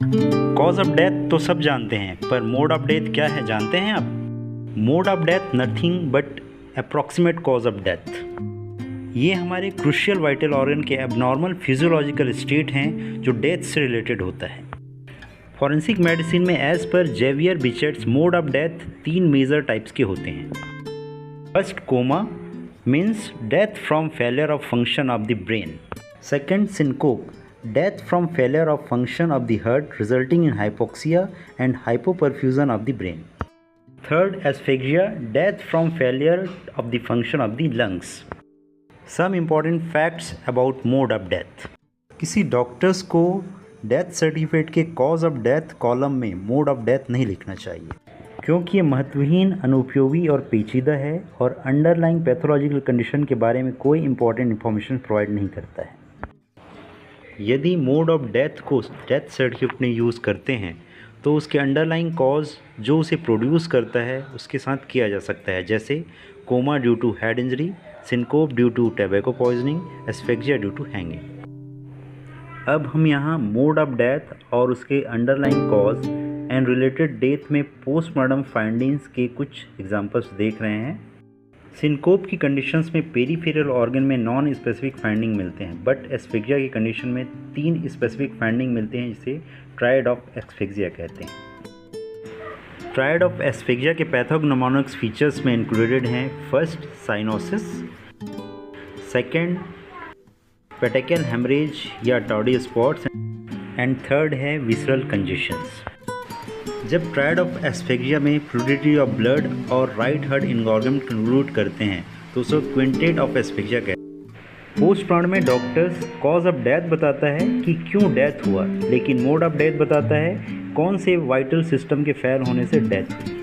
Cause of death तो सब जानते हैं, पर मोड ऑफ डेथ क्या है जानते हैं आप? Mode of death nothing but approximate cause of death. ये हमारे क्रूशियल वाइटल ऑर्गन के एबनॉर्मल फिजियोलॉजिकल स्टेट हैं जो डेथ से रिलेटेड होता है। फॉरेंसिक मेडिसिन में एज पर Xavier Bichat's mode of death 3 major types के होते हैं। First, coma means death from failure of function of the brain. Second, syncope, death from failure of function of the heart resulting in hypoxia and hypoperfusion of the brain. Third, asphyxia, death from failure of the function of the lungs. Some important facts about mode of death. किसी doctors को death certificate के cause of death column में mode of death नहीं लिखना चाहिए, क्योंकि ये महत्वहीन, अनुपयोगी और पेचीदा है और अंडरलाइंग पैथोलॉजिकल कंडीशन के बारे में कोई इंपॉर्टेंट इंफॉर्मेशन प्रोवाइड नहीं करता है। यदि मोड ऑफ डेथ को डेथ सर्टिफिकेट में यूज़ करते हैं तो उसके अंडरलाइंग कॉज जो उसे प्रोड्यूस करता है उसके साथ किया जा सकता है, जैसे coma due to head injury, syncope due to tobacco poisoning, asphyxia due to hanging. अब हम यहाँ मोड ऑफ डेथ और उसके underlying cause and related death में पोस्टमार्टम फाइंडिंग्स के कुछ एग्जांपल्स देख रहे हैं। सिनकोप की कंडीशंस में पेरीफेरल ऑर्गन में नॉन स्पेसिफिक फाइंडिंग मिलते हैं, बट एस्फिक्सिया की कंडीशन में 3 स्पेसिफिक फाइंडिंग मिलते हैं, जिसे ट्रायड ऑफ एस्फिक्सिया कहते हैं। ट्रायड ऑफ एस्फिक्सिया के पैथोग्नोमोनिक्स फीचर्स में इंक्लूडेड हैं फर्स्ट, साइनोसिस, सेकेंड, पेटेकल हेमरेज या टॉडी स्पॉट्स, एंड थर्ड है विसरल कंजेशंस। जब ट्रायड ऑफ एस्फेक्सिया में फ्लूइडिटी ऑफ ब्लड और राइट हार्ट इनगॉर्गन कंक्लूड करते हैं तो उसे क्विंटेट ऑफ एस्फेक्सिया कहते हैं। पोस्टमार्टम में डॉक्टर्स कॉज ऑफ डेथ बताता है कि क्यों डेथ हुआ, लेकिन मोड ऑफ डेथ बताता है कौन से वाइटल सिस्टम के फेल होने से डेथ हुई।